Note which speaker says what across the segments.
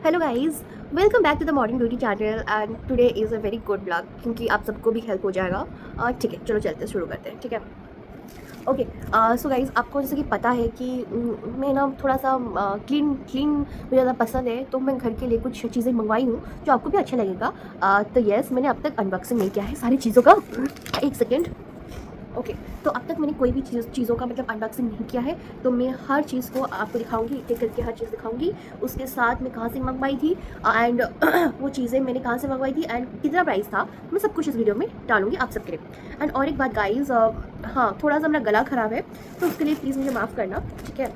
Speaker 1: Hello guys, welcome back to the modern beauty channel and today is a very good blog क्योंकि आप सबको भी help हो जाएगा। ठीक है, चलो चलते शुरू करते हैं। ठीक है, ओके। सो गाइस, आपको जैसे कि पता है कि मैं ना थोड़ा सा क्लीन मुझे ज़्यादा पसंद है, तो मैं घर के लिए कुछ चीज़ें मंगवाई हूँ जो आपको भी अच्छा लगेगा। तो यस, मैंने अब तक अनबॉक्सिंग नहीं किया है सारी चीज़ों का। एक सेकेंड। ओके, तो अब तक मैंने कोई भी चीज़ों का मतलब अनबॉक्सिंग नहीं किया है, तो मैं हर चीज़ को आपको दिखाऊंगी, एक करके हर चीज़ दिखाऊंगी। उसके साथ मैं कहाँ से मंगवाई थी एंड वो चीज़ें मैंने कहाँ से मंगवाई थी एंड कितना प्राइस था, मैं सब कुछ इस वीडियो में डालूंगी आप सबके लिए। एंड और एक बात गाइज, हाँ, थोड़ा सा मेरा गला ख़राब है, तो उसके लिए प्लीज़ मुझे माफ़ करना, ठीक है।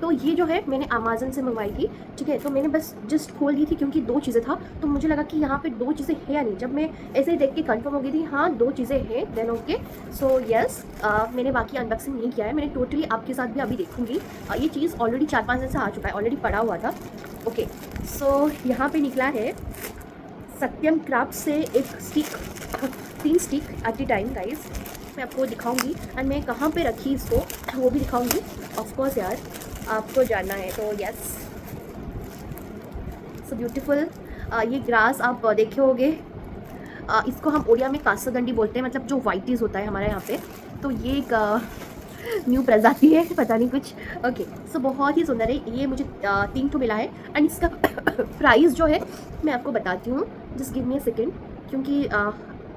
Speaker 1: तो ये जो है मैंने अमेज़न से मंगवाई थी, ठीक है। तो मैंने बस जस्ट खोल दी थी क्योंकि 2 चीज़ें था, तो मुझे लगा कि यहाँ पे 2 चीज़ें हैं या नहीं। जब मैं ऐसे ही देख के कंफर्म हो गई थी हाँ 2 चीज़ें हैं, देन ओके। सो यस, मैंने बाकी अनबॉक्सिंग नहीं किया है, मैंने टोटली आपके साथ भी अभी देखूँगी। ये चीज़ ऑलरेडी 4-5 दिन से आ चुका है, ऑलरेडी पड़ा हुआ था। ओके, सो यहाँ पे निकला है सत्यम क्राफ्ट से एक stick, 3 stick at the time guys. मैं आपको दिखाऊंगी एंड मैं कहाँ पे रखी इसको वो भी दिखाऊंगी। ऑफ कोर्स यार, आपको जानना है तो यस। So beautiful. ये ग्रास आप देखे होंगे, इसको हम ओडिया में कासागंडी बोलते हैं, मतलब जो वाइटीज होता है हमारे यहाँ पे। तो ये एक न्यू प्रजाति है, पता नहीं कुछ। ओके, सो बहुत ही सुंदर है ये। मुझे 3 ठो मिला है एंड इसका प्राइस जो है मैं आपको बताती हूँ। Just give me a second, क्योंकि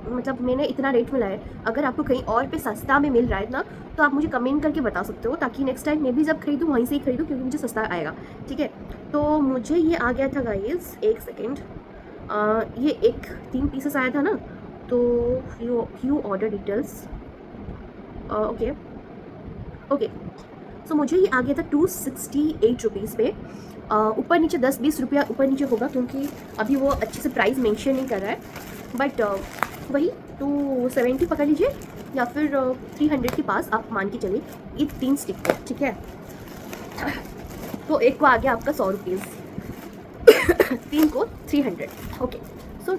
Speaker 1: मतलब मैंने इतना रेट मिला है। अगर आपको कहीं और पे सस्ता में मिल रहा है ना, तो आप मुझे कमेंट करके बता सकते हो, ताकि नेक्स्ट टाइम मैं भी जब खरीदूँ वहीं से ही खरीदूँ, क्योंकि मुझे सस्ता आएगा। ठीक है, तो मुझे ये आ गया था गाइस, एक सेकेंड। ये 3 पीसेस आया था ना, तो you order details. Okay okay, so मुझे ये आ गया था 268 रुपीज़ पे। ऊपर नीचे 10-20 रुपया ऊपर नीचे होगा, क्योंकि अभी वो अच्छे से प्राइस मेंशन नहीं कर रहा है, बट वही 270 पकड़ लीजिए या फिर 300 के पास आप मान के चलिए। ये 3 स्टिक है, ठीक है। तो एक को आ गया आपका 100 रुपीज़, 3 को 300। ओके, सो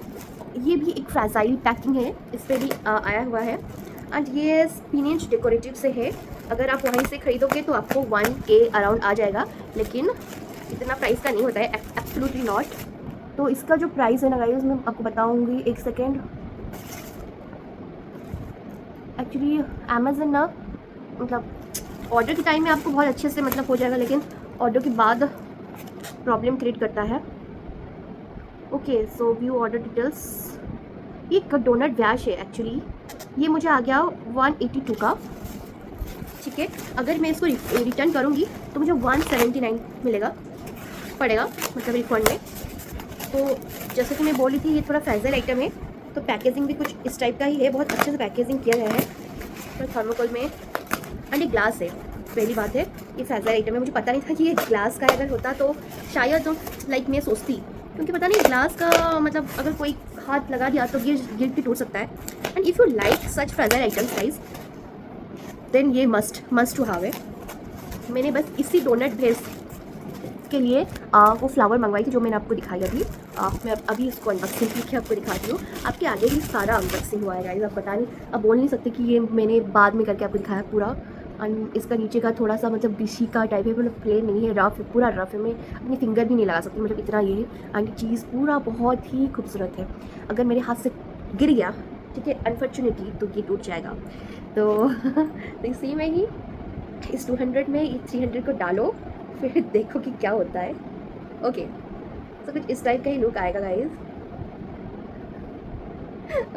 Speaker 1: ये भी एक फ्रेजाइल पैकिंग है, इस पर भी आया हुआ है। एंड ये स्पिनिच डेकोरेटिव से है। अगर आप वहीं से खरीदोगे तो आपको 1K अराउंड आ जाएगा, लेकिन इतना प्राइस का नहीं होता है, एब्सोल्युटली नॉट। तो इसका जो प्राइस है ना गाइस, मैं आपको बताऊंगी, एक सेकेंड। एक्चुअली अमेज़न ना, मतलब ऑर्डर के टाइम में आपको बहुत अच्छे से मतलब हो जाएगा, लेकिन ऑर्डर के बाद प्रॉब्लम क्रिएट करता है। ओके, सो व्यू ऑर्डर डिटेल्स। ये डोनट वैश है एक्चुअली। ये मुझे आ गया 182 का, ठीक है। अगर मैं इसको रिटर्न करूँगी तो मुझे 179 मिलेगा, पड़ेगा, मतलब रिफंड में। तो जैसे कि मैं बोली थी, ये थोड़ा फ्रेजाइल आइटम है, तो पैकेजिंग भी कुछ इस टाइप का ही है, बहुत अच्छे से पैकेजिंग किया गया है, तो थर्मोकोल में। एंड ये ग्लास है, पहली बात है ये फ्रेजाइल आइटम है। मुझे पता नहीं था कि ये ग्लास का अगर होता तो शायद लाइक मैं सोचती, क्योंकि पता नहीं ग्लास का मतलब अगर कोई हाथ लगा दिया तो गिर भी टूट सकता है। And if you like such fragile items guys, then ये मस्ट टू हैव है। मैंने बस इसी डोनट भेज के लिए वो फ्लावर मंगवाई थी जो मैंने आपको दिखाई अभी। मैं अभी इसको अनबॉक्सिंग करके आपको दिखाती हूँ। आपके आगे भी सारा अनबॉक्सिंग हुआ है गाइस, आप बता नहीं, अब बोल नहीं सकते कि ये मैंने बाद में करके आपको दिखाया पूरा। एंड इसका नीचे का थोड़ा सा मतलब डिशी का टाइप है, मतलब प्लेन नहीं है, रफ है, पूरा रफ है। मैं अपनी फिंगर भी नहीं लगा सकती, मतलब इतना ये है। एंड चीज़ पूरा बहुत ही खूबसूरत है। अगर मेरे हाथ से गिर गया, ठीक है, अनफॉर्चुनेटली, तो ये टूट जाएगा। तो तो इसी में ही इस 200 में ये 300 को डालो, फिर देखो कि क्या होता है। ओके, तो कुछ इस टाइप का ही लुक आएगा गाइस।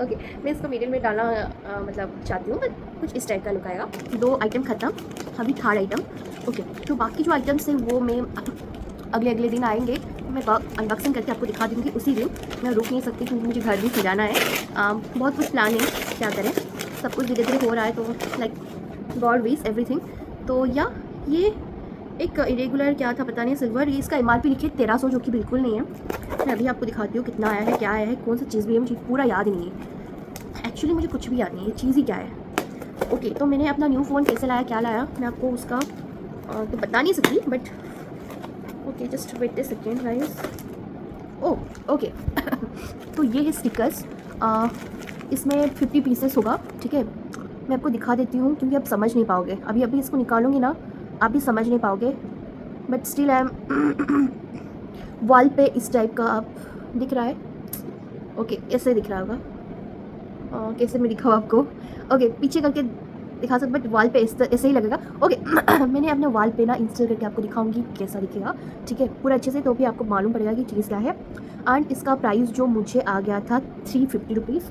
Speaker 1: ओके, मैं इसको मीडियम में डालना मतलब चाहती हूँ, बट कुछ इस टाइप का लुक आएगा। 2 आइटम ख़त्म, अभी 3rd आइटम। ओके, तो बाकी जो आइटम्स हैं वो मैं अगले दिन आएंगे, मैं अनबॉक्सिंग करके आपको दिखा दूँगी उसी दिन। मैं रुक नहीं सकती क्योंकि मुझे घर भी सजाना है। बहुत कुछ प्लान है, क्या करें, सब कुछ धीरे धीरे हो रहा है, तो लाइक गॉड विश एवरीथिंग। तो या ये एक इरेगुलर क्या था पता नहीं, सिल्वर। ये इसका MRP लिखे 1300, जो कि बिल्कुल नहीं है। मैं अभी आपको दिखाती हूँ कितना आया है, क्या आया है, कौन सी चीज़ भी है, मुझे पूरा याद नहीं है एक्चुअली, मुझे कुछ भी याद नहीं है ये चीज़ ही क्या है। ओके, तो मैंने अपना न्यू फ़ोन कैसे लाया, क्या लाया, मैं आपको उसका तो बता नहीं सकती, but okay, just wait a second guys. Oh okay तो ये है स्टिकर्स, इसमें 50 पीसेस होगा, ठीक है। मैं आपको दिखा देती हूँ क्योंकि आप समझ नहीं पाओगे, अभी इसको निकालूंगी ना, आप भी समझ नहीं पाओगे, but still I am wall पे इस टाइप का आप दिख रहा है, ओके ऐसे दिख रहा होगा, कैसे मैं दिखाऊँ आपको, ओके पीछे करके दिखा सकते बट वॉल पे ऐसे ही लगेगा, ओके। मैंने अपने वॉल पे ना इंस्टॉल करके आपको दिखाऊंगी कैसा दिखेगा, ठीक है, पूरा अच्छे से, तो भी आपको मालूम पड़ेगा कि चीज़ क्या है। एंड इसका प्राइस जो मुझे आ गया था 350 रुपीज़,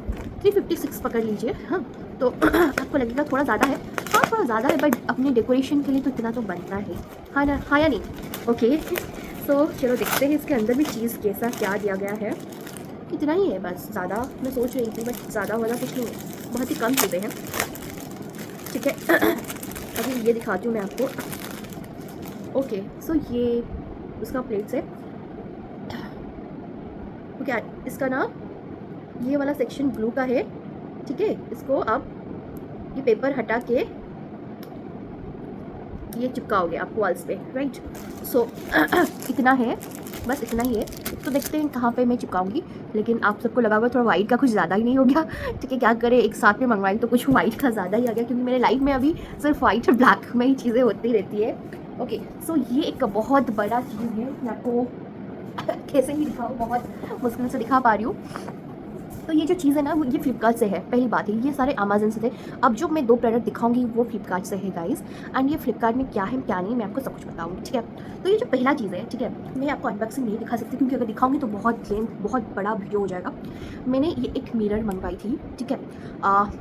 Speaker 1: 356 पकड़ लीजिए, हाँ। तो आपको लगेगा थोड़ा ज़्यादा है, हाँ थोड़ा ज़्यादा है, बट अपने डेकोरेशन के लिए तो इतना तो बनता है, हाँ ना, हाँ या नहीं, ओके। सो चलो देखते हैं इसके अंदर भी चीज़ कैसा क्या दिया गया है। इतना ही है बस, ज़्यादा मैं सोच रही थी बट ज़्यादा वाला कुछ नहीं है, बहुत ही कम चीज़ें हैं, ठीक है। अभी ये दिखाती हूँ मैं आपको, ओके। सो ये उसका प्लेट्स है, ओके। इसका ना ये वाला सेक्शन ब्लू का है, ठीक है। इसको आप ये पेपर हटा के ये चिपकाओगे आप वॉल्स पे, राइट। सो इतना है, बस इतना ही है। तो देखते हैं कहाँ पे मैं चिपकाऊंगी, लेकिन आप सबको लगा होगा थोड़ा वाइट का कुछ ज़्यादा ही नहीं हो गया, ठीक है। क्या करें, एक साथ में मंगवाई तो कुछ वाइट का ज़्यादा ही आ गया, क्योंकि मेरे लाइफ में अभी सिर्फ वाइट और ब्लैक में ही चीज़ें होती रहती है, ओके। सो ये एक बहुत बड़ा चीज़ है, मैं आपको कैसे ही दिखाऊँ, बहुत मुश्किल से दिखा पा रही हूँ। तो ये जो चीज़ है ना, वो ये फ्लिपकार्ट से है, पहली बात है। ये सारे अमेजन से थे। अब जो मैं 2 प्रोडक्ट दिखाऊंगी वो फ्लिपकार्ट से है गाइस। एंड ये फ्लिपकार्ट में क्या है क्या नहीं, मैं आपको सब कुछ बताऊंगी, ठीक है। तो ये जो पहला चीज़ है, ठीक है, मैं आपको अनबॉक्सिंग नहीं दिखा सकती, क्योंकि अगर दिखाऊंगी तो बहुत लेंथ, बहुत बड़ा वीडियो हो जाएगा। मैंने ये एक मिरर मंगवाई थी, ठीक है।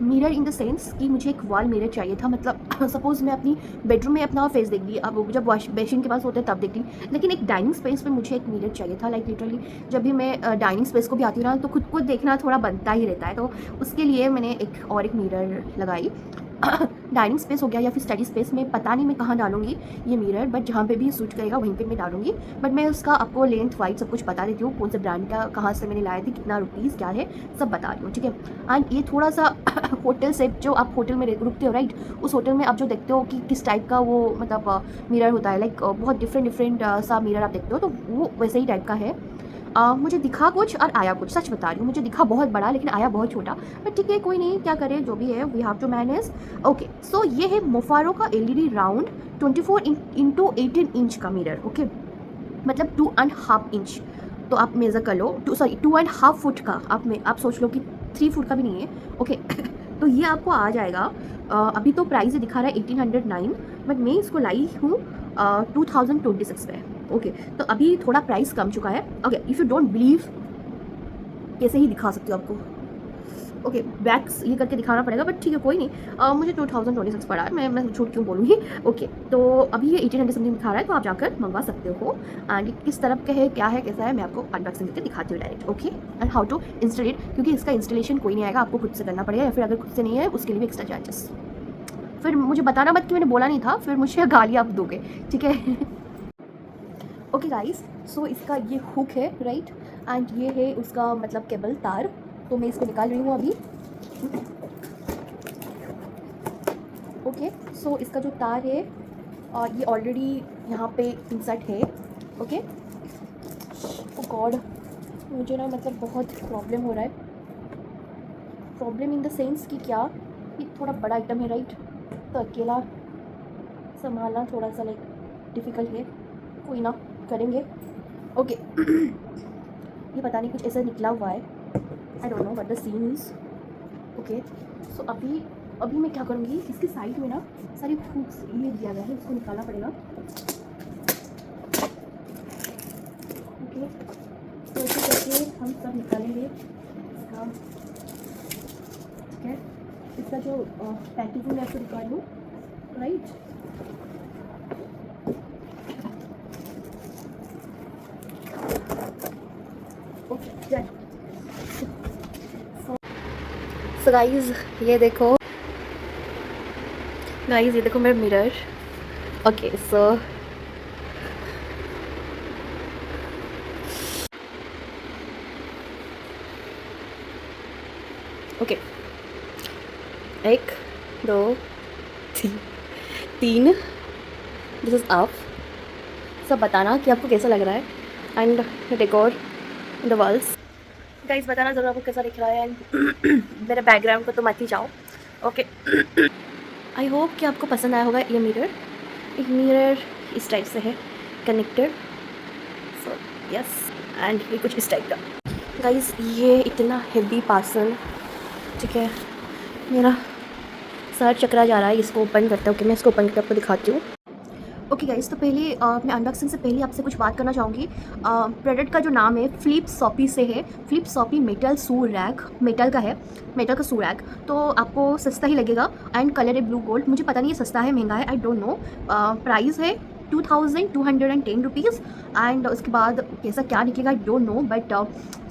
Speaker 1: मिरर इन द सेंस कि मुझे एक वॉल मिरर चाहिए था, मतलब सपोज़ मैं अपनी बेडरूम में अपना फेस देख ली, अब जब वॉश बेसिन के पास होते हैं तब देख ली, लेकिन एक डाइनिंग स्पेस में मुझे एक मिरर चाहिए था। लाइक लिटरली जब भी मैं डाइनिंग स्पेस को भी आती हूँ ना, तो खुद को देखना थोड़ा बनता ही रहता है, तो उसके लिए मैंने एक मिरर लगाई। डाइनिंग स्पेस हो गया या फिर स्टडी स्पेस में, पता नहीं मैं कहाँ डालूंगी ये मिरर, बट जहाँ पे भी सूट करेगा वहीं पे मैं डालूंगी। बट मैं उसका आपको लेंथ वाइज सब कुछ बता देती हूँ, कौन से ब्रांड का, कहाँ से मैंने लाया थी, कितना रुपीज़ क्या है, सब बता रही हूँ, ठीक है। एंड ये थोड़ा सा होटल से, जो आप होटल में रुकते हो राइट, उस होटल में आप जो देखते हो कि किस टाइप का वो मतलब मिरर होता है, लाइक बहुत डिफरेंट सा मिरर आप देखते हो, तो वो वैसे ही टाइप का है। मुझे दिखा कुछ और आया कुछ, सच बता रही हूँ, मुझे दिखा बहुत बड़ा लेकिन आया बहुत छोटा, बट ठीक है कोई नहीं, क्या करें, जो भी है we have to manage, okay. So ये है मोफारो का एलईडी राउंड 24x18 इंच का मिरर, ओके, मतलब 2.5 इंच, तो आप मेज़र कर लो, 2.5 फुट का, आप सोच लो कि 3 फुट का भी नहीं है, ओके। तो ये आपको आ जाएगा, अभी तो प्राइस दिखा रहा है 1809, बट मैं इसको लाई हूँ 2026 पे, ओके। तो अभी थोड़ा प्राइस कम चुका है, okay. If you don't believe, कैसे ही दिखा सकती हूँ आपको, ओके। बैक्स ये करके दिखाना पड़ेगा, बट ठीक है कोई नहीं, मुझे 2026 पड़ा है, मैं झूठ क्यों बोलूँगी, ओके। तो अभी ये 1800 समथिंग दिखा रहा है, तो आप जाकर मंगवा सकते हो। एंड किस तरफ का है, क्या है, कैसा है, मैं आपको अनबॉक्सिंग करके दिखाती हूँ direct, okay. And how to install it, क्योंकि इसका इंस्टॉलेशन कोई नहीं आएगा, आपको खुद से करना पड़ेगा, या फिर अगर खुद से नहीं है उसके लिए भी एक्स्ट्रा चार्जेस। फिर मुझे बताना मत कि मैंने बोला नहीं था, फिर मुझे गाली आप दोगे, ठीक है। ओके गाइस, सो इसका ये हुक है राइट, एंड ये है उसका मतलब केबल तार, तो मैं इसको निकाल रही हूँ अभी, ओके। सो इसका जो तार है और ये ऑलरेडी यहाँ पे इंसर्ट है, ओके। ओ गॉड, मुझे ना मतलब बहुत प्रॉब्लम हो रहा है, प्रॉब्लम इन द सेंस कि क्या, ये थोड़ा बड़ा आइटम है राइट, तो अकेला संभालना थोड़ा सा लाइक डिफ़िकल्ट है, कोई ना, करेंगे, ओके। ये पता नहीं कुछ ऐसा निकला हुआ है, I don't know what the scene is, okay. So अभी मैं क्या करूँगी, इसके साइड में ना सारी हुक्स ये दिया गया है, इसको निकालना पड़ेगा, ओके। तो ऐसे करके हम सब निकालेंगे इसका, ठीक है। इसका जो पैकेजिंग मैं आपको दिखा दूँ राइट, ओके। सो गाइस ये देखो, गाइस ये देखो मेरा mirror, okay. So okay, 1 2 3, this is up, सब बताना कि आपको कैसा लग रहा है, and decor the walls, guys बताना ज़रूर आपको कैसा दिख रहा है, एंड मेरे बैकग्राउंड को तो मत ही जाओ, ओके। आई होप कि आपको पसंद आया होगा ये मिरर। एक मिरर इस टाइप से है कनेक्टेड, सो यस, एंड ये कुछ इस टाइप का। गाइस ये इतना हेवी पार्सल, ठीक है, मेरा सर चकरा जा रहा है। इसको ओपन करता हूँ कि मैं इसको ओपन करके आपको दिखाती हूँ। ओके गाइस, तो पहले मैं अनबॉक्सिंग से पहले आपसे कुछ बात करना चाहूँगी। प्रोडक्ट का जो नाम है फ्लिप सॉपी से है। Flip soppy metal shoe rack, metal का है, मेटल का शू रैक। तो आपको सस्ता ही लगेगा एंड कलर है ब्लू गोल्ड। मुझे पता नहीं है सस्ता है महंगा है, आई डोंट नो। प्राइस है 2210 रुपीज़। एंड उसके बाद कैसा क्या निकलेगा आई don't no, but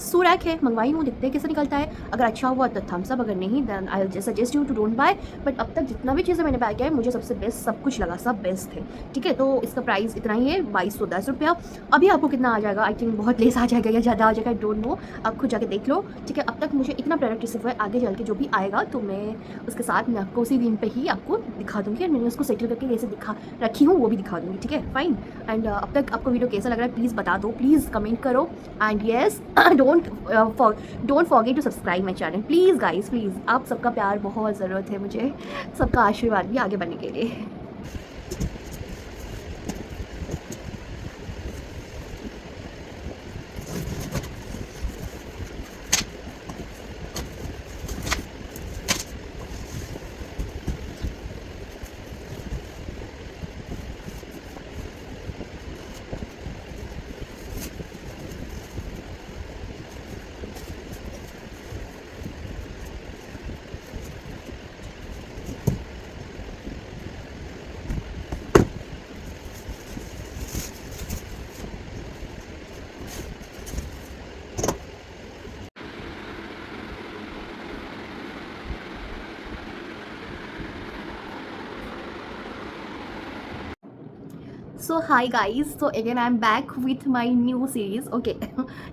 Speaker 1: shoe rack है, मंगवाई हूँ, देखते हैं कैसा निकलता है। अगर अच्छा हुआ तो थम्स अप, अगर नहीं then I will suggest you to don't buy. But अब तक जितना भी चीज़ें मैंने बाय किया है मुझे सबसे बेस्ट सब कुछ लगा, सब बेस्ट है, ठीक है। तो इसका प्राइस इतना ही है, 2210 रुपया। अभी आपको कितना आ जाएगा, आई थिंक बहुत लेस आ जाएगा या ज़्यादा आ जाएगा, आई डोंट नो, आप खुद जाके देख लो, ठीक है। अब तक मुझे इतना प्रोडक्ट रिसीव हुआ है, आगे चल के जो भी आएगा तो मैं उसके साथ मैं आपको उसी दिन पे ही आपको दिखा दूँगी। और मैंने उसको सेटल करके कैसे दिखा रखी हूँ वो भी दिखा दूँगी, ठीक है, फाइन। एंड अब तक आपको वीडियो कैसा लग रहा है प्लीज़ बता दो, प्लीज़ कमेंट करो। And yes, don't forget to subscribe my channel please guys, please. आप सबका प्यार बहुत ज़रूरत है मुझे, सबका आशीर्वाद भी आगे बढ़ने के लिए। So hi guys, so again I am back with my new series, okay.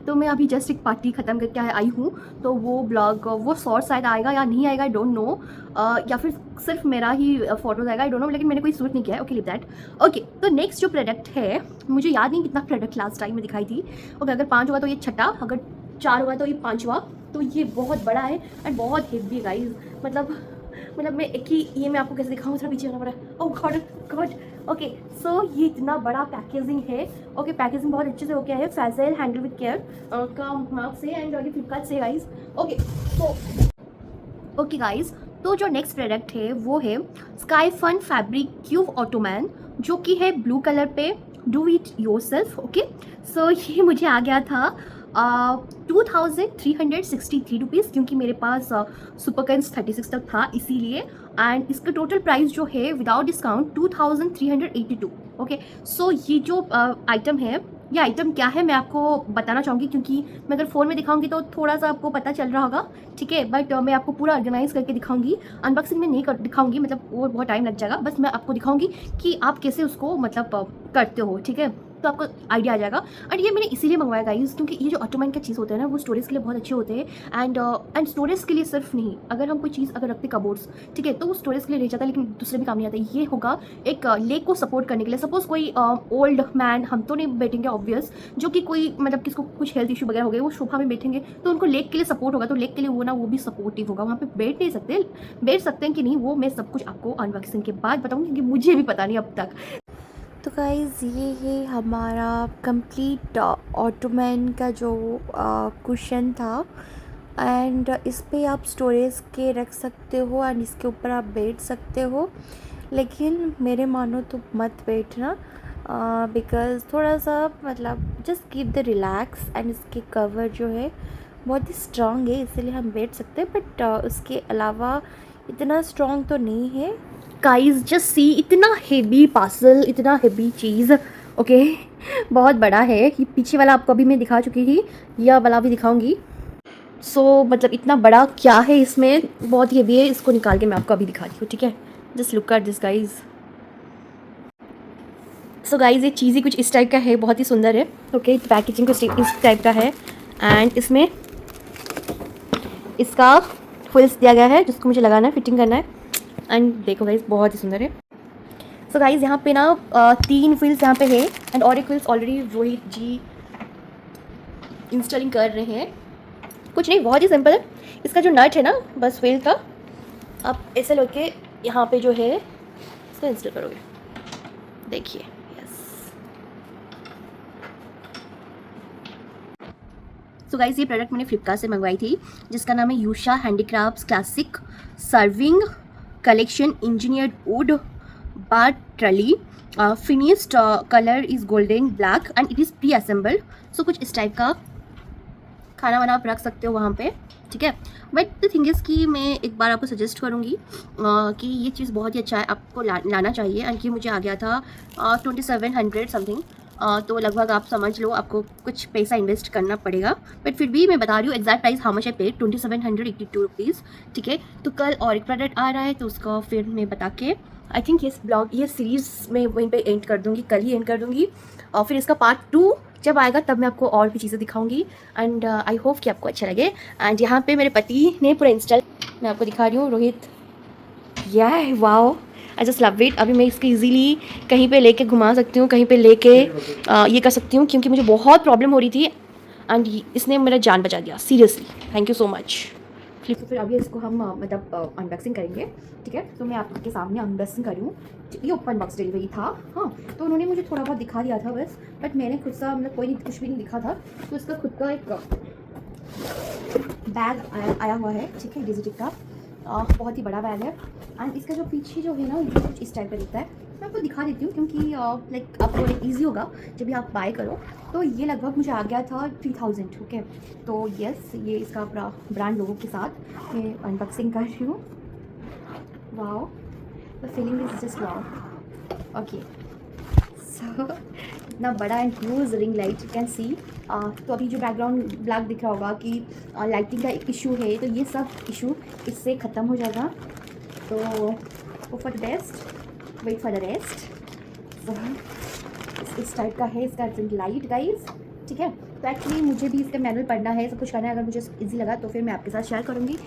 Speaker 1: तो मैं अभी जस्ट एक पार्टी ख़त्म करके आई हूँ, तो वो ब्लॉग वो शॉर्ट शायद आएगा या नहीं आएगा, आई डोंट नो। या फिर सिर्फ मेरा ही फोटोज आएगा, आई डोंट नो, लेकिन मैंने कोई शूट नहीं किया है, ओके, लिव दैट। ओके, तो नेक्स्ट जो प्रोडक्ट है, मुझे याद नहीं कितना प्रोडक्ट लास्ट टाइम में दिखाई थी। ओके, अगर 5 होगा तो ये छठा, अगर 4 होगा तो ये 5वां। तो ये बहुत बड़ा है एंड बहुत हेवी गाइज, मतलब मैं एक ही ये मैं आपको कैसे दिखाऊँ, थोड़ा पीछे आना पड़ा। ओह गॉड गॉड, ओके। सो ये इतना बड़ा पैकेजिंग है, ओके, पैकेजिंग बहुत अच्छे से हो गया है, फैजल हैंडल विद केयर का मार्क से एंड ये फ्लिपकार्ट से गाइज, ओके। तो ओके गाइज, तो जो नेक्स्ट प्रोडक्ट है वो है sky fun fabric cube ottoman, जो कि है ब्लू कलर पे, do it yourself, okay. So ये मुझे आ गया था 2363 रुपीज़, क्योंकि मेरे पास सुपरकन्स 36 तक था इसीलिए। एंड इसका टोटल प्राइस जो है विदाउट डिस्काउंट 2382, ओके। सो ये जो आइटम है, ये आइटम क्या है मैं आपको बताना चाहूँगी, क्योंकि मैं अगर फ़ोन में दिखाऊंगी तो थोड़ा सा आपको पता चल रहा होगा, ठीक है, बट मैं आपको पूरा ऑर्गेनाइज करके दिखाऊंगी। अनबॉक्सिंग में नहीं दिखाऊंगी, मतलब वो बहुत टाइम लग जाएगा, बस मैं आपको दिखाऊंगी कि आप कैसे उसको मतलब करते हो, ठीक है, तो आपको आइडिया आ जाएगा। और ये मैंने इसीलिए मंगवाया गाइस, क्योंकि ये जो ऑटोमैन का चीज़ होते हैं ना, वो स्टोरेज के लिए बहुत अच्छे होते हैं। एंड स्टोरेज के लिए सिर्फ नहीं, अगर हम कोई चीज़ अगर रखते कबोर्ड्स, ठीक है, तो वो स्टोरेज के लिए रह जाता है, लेकिन दूसरे भी काम नहीं आता। ये होगा एक लेग को सपोर्ट करने के लिए। सपोज कोई ओल्ड मैन, हम तो नहीं बैठेंगे ऑब्वियस, जो कि कोई मतलब किसको कुछ हेल्थ इशू वगैरह हो गए, वो सोफा में बैठेंगे तो उनको लेग के लिए सपोर्ट होगा, तो लेग के लिए वो ना वो भी सपोर्टिव होगा, वहाँ पे बैठ नहीं सकते, बैठ सकते हैं कि नहीं वो मैं सब कुछ आपको अनबॉक्सिंग के बाद बताऊँगी, क्योंकि मुझे भी पता नहीं अब तक।
Speaker 2: तो गाइज़ ये है हमारा कंप्लीट ऑटोमैन का जो कुशन था, एंड इस पे आप स्टोरेज के रख सकते हो एंड इसके ऊपर आप बैठ सकते हो, लेकिन मेरे मानो तो मत बैठना, बिकॉज़ थोड़ा सा मतलब just keep the relax. And इसके कवर जो है बहुत ही स्ट्रॉन्ग है, इसीलिए हम बैठ सकते हैं, बट उसके अलावा इतना स्ट्रॉन्ग तो नहीं है।
Speaker 1: गाइज जस्ट सी, इतना हेवी पार्सल, इतना हेवी चीज़, ओके, बहुत बड़ा है। ये पीछे वाला आपको अभी मैं दिखा चुकी थी, यह वाला भी दिखाऊंगी। सो मतलब इतना बड़ा क्या है इसमें, बहुत हेवी है, इसको निकाल के मैं आपको अभी दिखाती हूँ, ठीक है। Just look at this guys. So guys ये चीज़ ही कुछ इस टाइप का है, बहुत ही सुंदर है, ओके। पैकेजिंग कुछ इस टाइप का है एंड इसमें इसका फुल्स दिया गया है, जिसको मुझे लगाना है, फिटिंग करना है। एंड देखो गाइज बहुत ही सुंदर है। सो गाइज यहाँ पे ना 3 व्हील्स यहाँ पे है एंड और एक व्हील्स ऑलरेडी रोहित जी इंस्टॉलिंग कर रहे हैं। कुछ नहीं, बहुत ही सिंपल है। इसका जो नट है ना, बस व्हील का आप ऐसे लेके यहाँ पे जो है इसको इंस्टॉल करोगे, देखिए, यस। सो गाइस ये प्रोडक्ट मैंने फ्लिपकार्ट से मंगवाई थी, जिसका नाम है यूशा handicrafts classic serving collection engineered wood bar trolley, finished colour is golden black and it is pre assembled. So कुछ इस टाइप का खाना वाना आप रख सकते हो वहाँ पे, ठीक है। बट द थिंग इज़ कि मैं एक बार आपको सजेस्ट करूँगी कि ये चीज़ बहुत ही अच्छा है, आपको लाना चाहिए। एंड कि मुझे आ गया था 2700 समथिंग, तो लगभग आप समझ लो आपको कुछ पैसा इन्वेस्ट करना पड़ेगा, बट फिर भी मैं बता रही हूँ exact price how much I paid, 2782 rupees, ठीक है। तो कल और एक प्रोडक्ट आ रहा है, तो उसका फिर मैं बता के आई थिंक ये सीरीज़ में वहीं पे एंड कर दूँगी, कल ही एंड कर दूँगी। और फिर इसका पार्ट 2 जब आएगा तब मैं आपको और भी चीज़ें दिखाऊंगी। एंड आई होप कि आपको अच्छा लगे। एंड यहाँ पे मेरे पति ने पूरा इंस्टॉल, मैं आपको दिखा रही हूँ, रोहित, यार wow, I just love it. अभी मैं इसको इजीली कहीं पे लेके घुमा सकती हूँ, कहीं पे लेके ये कर सकती हूँ, क्योंकि मुझे बहुत प्रॉब्लम हो रही थी एंड इसने मेरा जान बचा दिया, seriously thank you so much. तो फिर अभी इसको हम मतलब अनबॉक्सिंग करेंगे, ठीक है। तो मैं आपके सामने अनबॉक्सिंग कर रही हूँ। ये ओपन बॉक्स डिलीवरी था, हाँ, तो उन्होंने मुझे थोड़ा बहुत दिखा दिया था बस, बट मैंने खुद सा मतलब कुछ भी नहीं दिखा था। तो इसका खुद का एक बैग आया हुआ है, ठीक है, डिजिटिक का, बहुत ही बड़ा बैग है। एंड इसका जो पीछे जो है ना, ये कुछ इस टाइप का दिखता है। मैं आपको दिखा देती हूँ क्योंकि लाइक आपको ईजी होगा जब भी आप बाय करो। तो ये लगभग मुझे आ गया था 3000, ओके। तो यस, ये इसका ब्रांड लोगों के साथ मैं अनबॉक्सिंग कर रही हूँ। Wow, the feeling is just wow, okay. So इतना बड़ा and huge ring light you can see. तो अभी जो बैकग्राउंड ब्लैक दिख रहा होगा कि लाइटिंग का एक इशू है, तो ये सब इशू इससे ख़त्म हो जाएगा। तो hope for the best, wait for the rest. इस टाइप का है इसका रिंग लाइट गाइज, ठीक है। तो एक्चुअली मुझे भी इसका मैनुअल पढ़ना है, सब कुछ करना है। अगर मुझे ईजी लगा तो फिर मैं आपके साथ शेयर करूँगी।